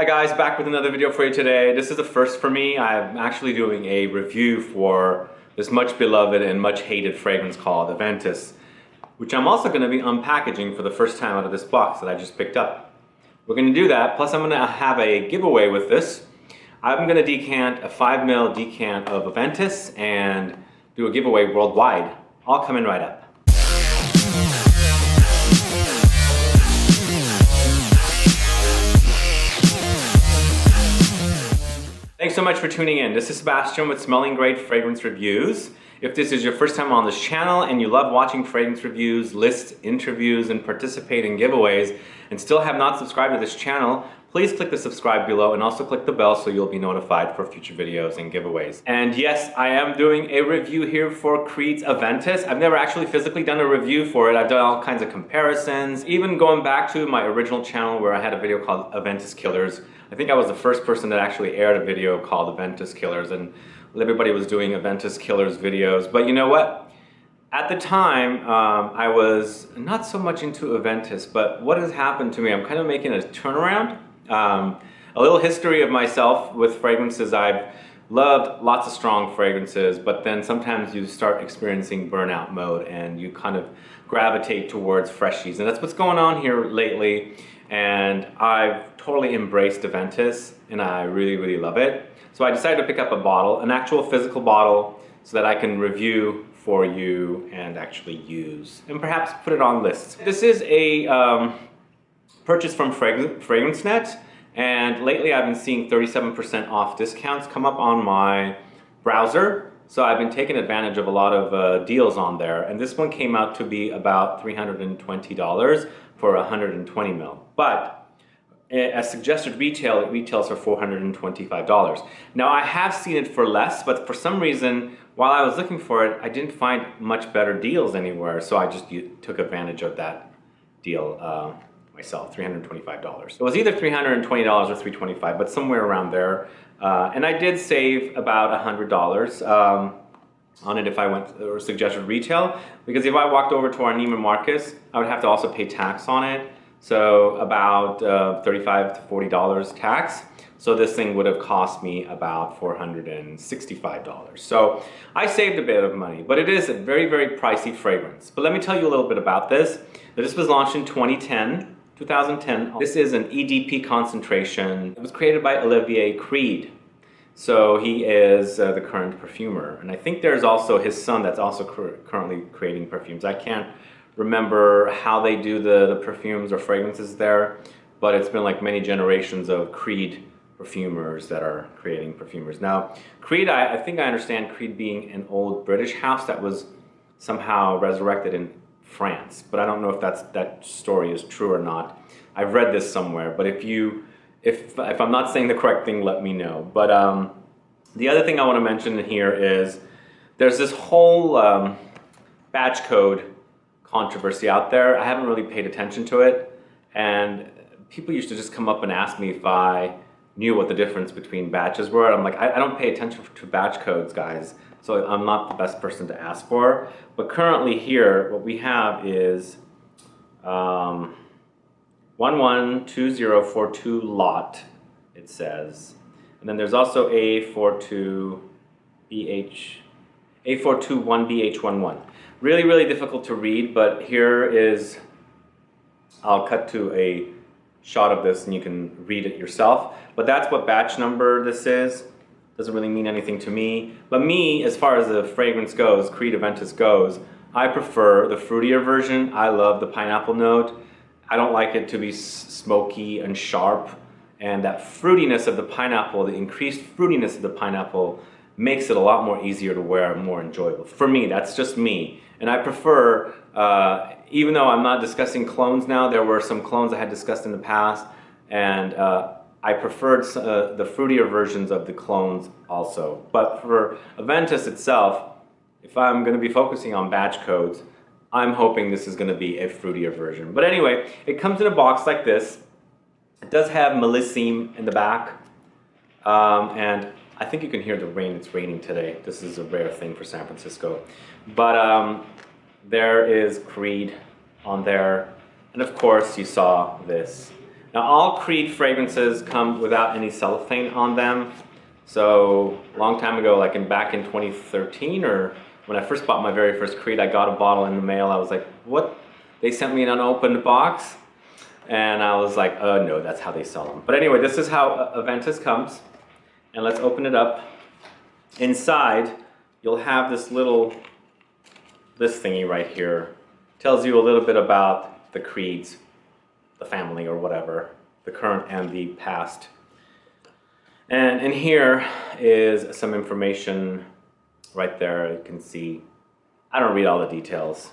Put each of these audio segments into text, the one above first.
Hi guys, back with another video for you today. This is a first for me. I'm actually doing a review for this much beloved and much hated fragrance called Aventus, which I'm also going to be unpackaging for the first time out of this box that I just picked up. We're going to do that, plus I'm going to have a giveaway with this. I'm going to decant a 5 ml decant of Aventus and do a giveaway worldwide. All coming right up. Thanks so much for tuning in. This is Sebastian with Smelling Great Fragrance Reviews. If this is your first time on this channel and you love watching fragrance reviews, lists, interviews, and participate in giveaways, and still have not subscribed to this channel, please click the subscribe below and also click the bell so you'll be notified for future videos and giveaways. And yes, I am doing a review here for Creed's Aventus. I've never actually physically done a review for it. I've done all kinds of comparisons, even going back to my original channel where I had a video called Aventus Killers. I think I was the first person that actually aired a video called Aventus Killers, and everybody was doing Aventus Killers videos. But you know what? At the time, I was not so much into Aventus, but what has happened to me, I'm kind of making a turnaround. A little history of myself with fragrances. I've loved lots of strong fragrances, but then sometimes you start experiencing burnout mode and you kind of gravitate towards freshies. And that's what's going on here lately. And I've totally embraced Aventus and I really, really love it. So I decided to pick up a bottle, an actual physical bottle, so that I can review for you and actually use and perhaps put it on lists. This is a purchase from FragranceNet, and lately I've been seeing 37% off discounts come up on my browser. So I've been taking advantage of a lot of deals on there, and this one came out to be about $320 for 120 ml. But as suggested retail, it retails for $425. Now I have seen it for less, but for some reason, while I was looking for it, I didn't find much better deals anywhere, so I just took advantage of that deal myself, $325. It was either $320 or $325, but somewhere around there. And I did save about $100 on it if I went or suggested retail, because if I walked over to our Neiman Marcus, I would have to also pay tax on it. So about $35 to $40 tax. So this thing would have cost me about $465. So I saved a bit of money, but it is a very, very pricey fragrance. But let me tell you a little bit about this. This was launched in 2010. This is an EDP concentration. It was created by Olivier Creed. So he is the current perfumer. And I think there's also his son that's also currently creating perfumes. I can't remember how they do the perfumes or fragrances there, but it's been like many generations of Creed perfumers that are creating perfumers. Now, Creed, I think I understand Creed being an old British house that was somehow resurrected in France, but I don't know if that story is true or not. I've read this somewhere, but if I'm not saying the correct thing, let me know. But the other thing I want to mention here is there's this whole batch code controversy out there. I haven't really paid attention to it, and people used to just come up and ask me if I knew what the difference between batches were. I'm like, I don't pay attention to batch codes, guys, so I'm not the best person to ask for. But currently here, what we have is 112042 lot, it says. And then there's also A421BH11. Really, really difficult to read, but here is, I'll cut to a shot of this and you can read it yourself. But that's what batch number this is. Doesn't really mean anything to me. But me, as far as the fragrance goes, Creed Aventus goes, I prefer the fruitier version. I love the pineapple note. I don't like it to be smoky and sharp. And that fruitiness of the pineapple, the increased fruitiness of the pineapple, makes it a lot more easier to wear and more enjoyable. For me, that's just me. And I prefer, even though I'm not discussing clones now, there were some clones I had discussed in the past, and I preferred the fruitier versions of the clones also. But for Aventus itself, if I'm going to be focusing on batch codes, I'm hoping this is going to be a fruitier version. But anyway, it comes in a box like this. It does have Melissime in the back, and I think you can hear the rain. It's raining today. This is a rare thing for San Francisco. But there is Creed on there, and of course you saw this. Now all Creed fragrances come without any cellophane on them. So a long time ago, like back in 2013, or when I first bought my very first Creed, I got a bottle in the mail. I was like, what? They sent me an unopened box? And I was like, oh no, that's how they sell them. But anyway, this is how Aventus comes. And let's open it up. Inside, you'll have this thingy right here. Tells you a little bit about the Creeds, the family or whatever, the current and the past. And in here is some information right there. You can see, I don't read all the details.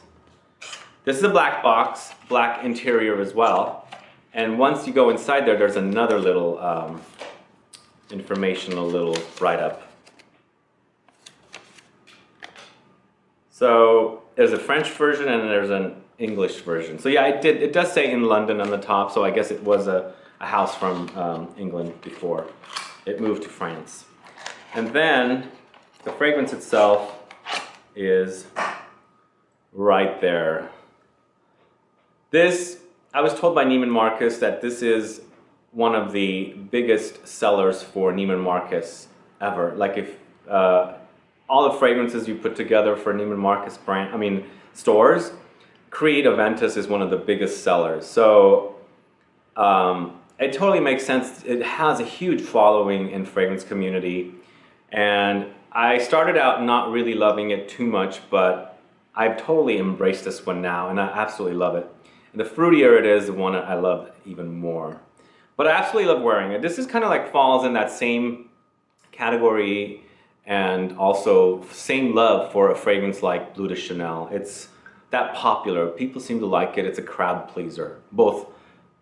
This is a black box, black interior as well. And once you go inside there, there's another little informational little write-up. So there's a French version and there's an English version. So yeah, it does say in London on the top, so I guess it was a house from England before it moved to France. And then the fragrance itself is right there. This, I was told by Neiman Marcus that this is one of the biggest sellers for Neiman Marcus ever. Like if all the fragrances you put together for Neiman Marcus brand, stores, Creed Aventus is one of the biggest sellers. So it totally makes sense. It has a huge following in fragrance community. And I started out not really loving it too much, but I've totally embraced this one now and I absolutely love it. And the fruitier it is, the one I love even more. But I absolutely love wearing it. This is kind of like falls in that same category and also same love for a fragrance like Bleu de Chanel. It's that popular. People seem to like it. It's a crowd pleaser. Both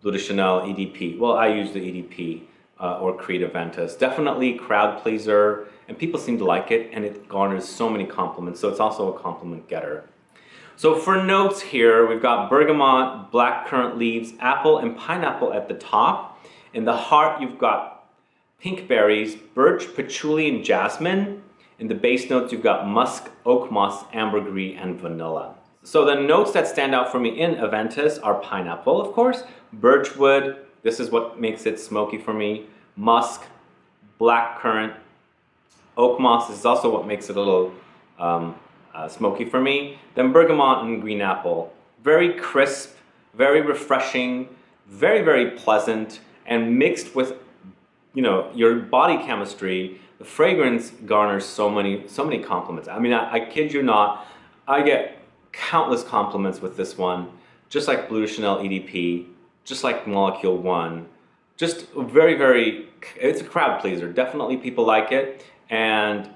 Bleu de Chanel, EDP. Well, I use the EDP or Creed Aventus. Definitely crowd pleaser, and people seem to like it, and it garners so many compliments, so it's also a compliment getter. So for notes here, we've got bergamot, blackcurrant leaves, apple, and pineapple at the top. In the heart, you've got pink berries, birch, patchouli, and jasmine. In the base notes, you've got musk, oak moss, ambergris, and vanilla. So the notes that stand out for me in Aventus are pineapple, of course, birchwood, this is what makes it smoky for me, musk, blackcurrant, oak moss is also what makes it a little smoky for me, then bergamot and green apple. Very crisp, very refreshing, very, very pleasant, and mixed with, your body chemistry, the fragrance garners so many compliments. I kid you not, I get countless compliments with this one, just like Bleu de Chanel EDP, just like Molecule 1. Just very, very, it's a crowd pleaser. Definitely people like it. And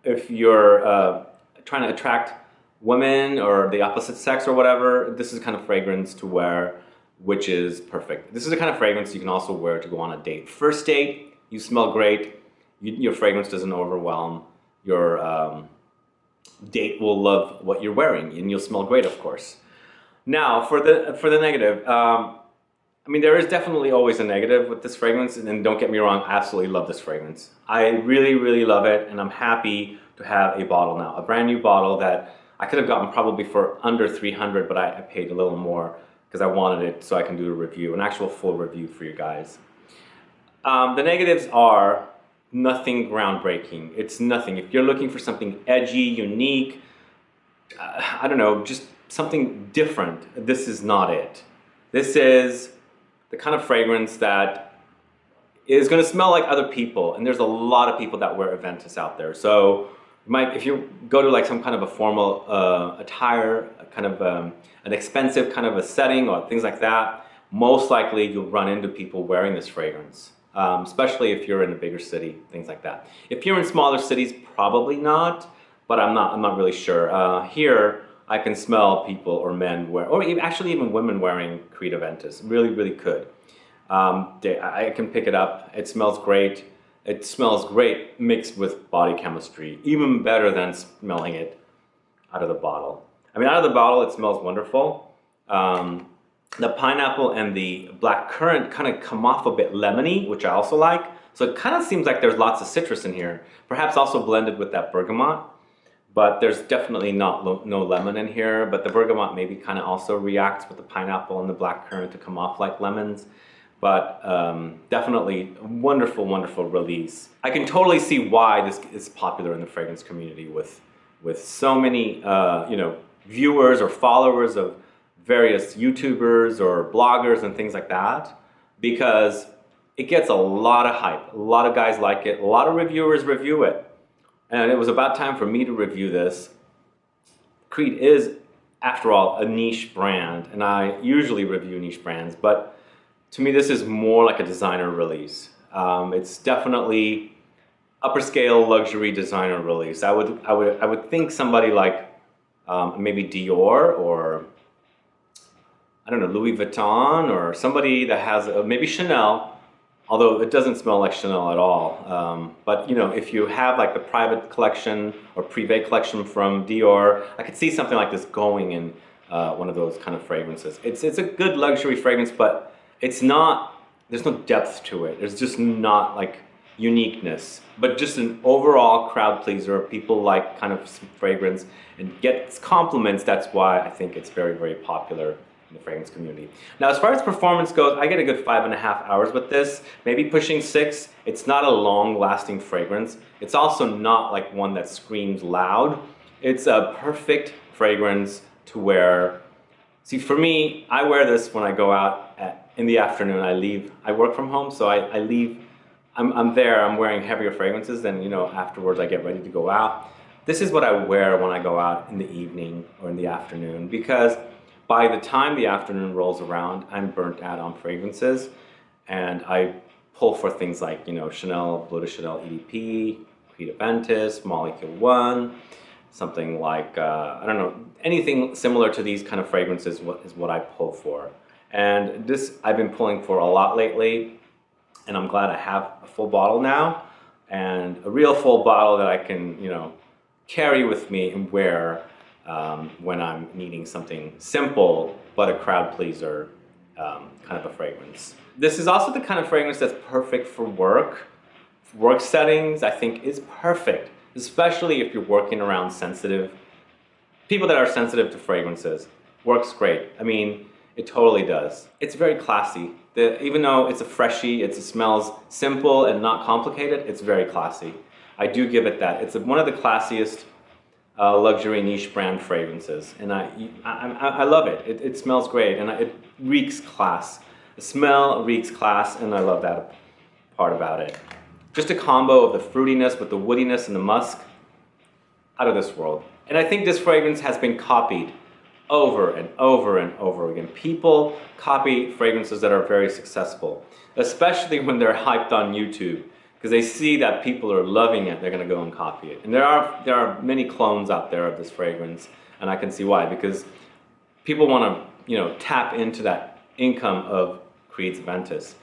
if you're trying to attract women or the opposite sex or whatever, this is the kind of fragrance to wear, which is perfect. This is the kind of fragrance you can also wear to go on a date. First date, you smell great. Your fragrance doesn't overwhelm. Your date will love what you're wearing, and you'll smell great, of course. Now, for the negative, there is definitely always a negative with this fragrance, and don't get me wrong, I absolutely love this fragrance. I really, really love it, and I'm happy to have a bottle now, a brand new bottle that I could have gotten probably for under $300, but I paid a little more because I wanted it so I can do a review, an actual full review for you guys. The negatives are nothing groundbreaking. It's nothing. If you're looking for something edgy, unique, I don't know, just something different, this is not it. This is the kind of fragrance that is going to smell like other people, and there's a lot of people that wear Aventus out there. So if you go to like some kind of a formal attire, kind of an expensive kind of a setting or things like that, most likely you'll run into people wearing this fragrance. Especially if you're in a bigger city, things like that. If you're in smaller cities, probably not, but I'm not really sure. Here, I can smell people or men or actually even women wearing Creed Aventus. Really, really could. I can pick it up. It smells great. It smells great mixed with body chemistry, even better than smelling it out of the bottle. Out of the bottle, it smells wonderful. The pineapple and the blackcurrant kind of come off a bit lemony, which I also like. So it kind of seems like there's lots of citrus in here, perhaps also blended with that bergamot. But there's definitely no lemon in here, but the bergamot maybe kind of also reacts with the pineapple and the blackcurrant to come off like lemons. but definitely a wonderful, wonderful release. I can totally see why this is popular in the fragrance community with so many you know, viewers or followers of various YouTubers or bloggers and things like that, because it gets a lot of hype. A lot of guys like it. A lot of reviewers review it. And it was about time for me to review this. Creed is, after all, a niche brand, and I usually review niche brands, but to me this is more like a designer release. It's definitely upper scale luxury designer release. I would think somebody like maybe Dior or I don't know, Louis Vuitton, or somebody that has maybe Chanel, although it doesn't smell like Chanel at all. But you know, if you have like the private collection or privé collection from Dior, I could see something like this going in one of those kind of fragrances. It's a good luxury fragrance, but it's not, there's no depth to it. There's just not like uniqueness, but just an overall crowd pleaser. People like kind of fragrance and gets compliments. That's why I think it's very, very popular in the fragrance community. Now, as far as performance goes, I get a good 5.5 hours with this, maybe pushing 6. It's not a long-lasting fragrance. It's also not like one that screams loud. It's a perfect fragrance to wear. See, for me, I wear this when I go out in the afternoon. I work from home, so I leave. I'm there, I'm wearing heavier fragrances, and you know, afterwards I get ready to go out. This is what I wear when I go out in the evening or in the afternoon, because by the time the afternoon rolls around, I'm burnt out on fragrances, and I pull for things like, you know, Chanel, Bleu de Chanel EDP, Creed Aventus, Molecule 1, something like, I don't know, anything similar to these kind of fragrances is what I pull for. And this I've been pulling for a lot lately, and I'm glad I have a full bottle now, and a real full bottle that I can, you know, carry with me and wear when I'm needing something simple but a crowd pleaser kind of a fragrance. This is also the kind of fragrance that's perfect for work settings. I think is perfect, especially if you're working around sensitive people that are sensitive to fragrances. Works great. I mean, it totally does. It's very classy. Even though it's a freshie, it smells simple and not complicated, it's very classy. I do give it that. It's one of the classiest luxury niche brand fragrances, and I love it. It smells great, and it reeks class. The smell reeks class, and I love that part about it. Just a combo of the fruitiness with the woodiness and the musk, out of this world. And I think this fragrance has been copied over and over and over again. People copy fragrances that are very successful, especially when they're hyped on YouTube, because they see that people are loving it, they're going to go and copy it. And there are many clones out there of this fragrance, and I can see why, because people want to, you know, tap into that income of Creed Aventus.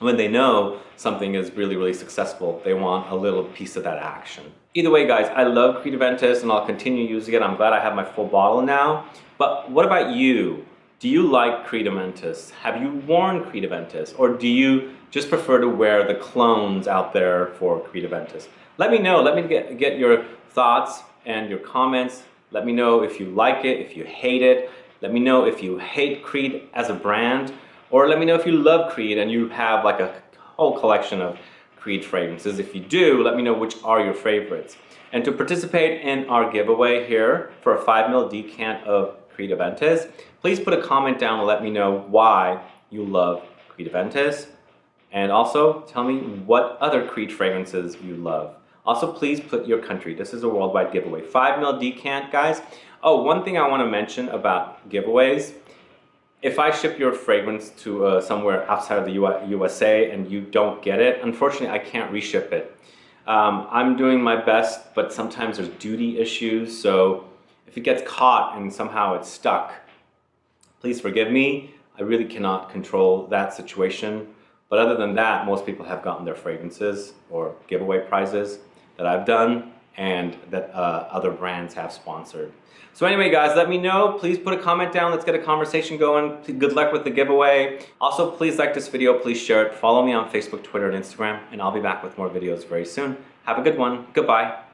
When they know something is really, really successful, they want a little piece of that action. Either way, guys, I love Creed Aventus, and I'll continue using it. I'm glad I have my full bottle now. But what about you? Do you like Creed Aventus? Have you worn Creed Aventus? Or do you just prefer to wear the clones out there for Creed Aventus? Let me know. Let me get your thoughts and your comments. Let me know if you like it, if you hate it. Let me know if you hate Creed as a brand. Or let me know if you love Creed and you have like a whole collection of Creed fragrances. If you do, let me know which are your favorites. And to participate in our giveaway here for a 5 ml decant of Creed Aventus, please put a comment down and let me know why you love Creed Aventus. And also tell me what other Creed fragrances you love. Also, please put your country. This is a worldwide giveaway. 5 ml decant, guys. Oh, one thing I want to mention about giveaways. If I ship your fragrance to somewhere outside of the USA and you don't get it, unfortunately I can't reship it. I'm doing my best, but sometimes there's duty issues, so if it gets caught and somehow it's stuck, please forgive me. I really cannot control that situation. But other than that, most people have gotten their fragrances or giveaway prizes that I've done and that other brands have sponsored. So anyway, guys, let me know. Please put a comment down. Let's get a conversation going. Good luck with the giveaway. Also, please like this video. Please share it. Follow me on Facebook, Twitter, and Instagram. And I'll be back with more videos very soon. Have a good one. Goodbye.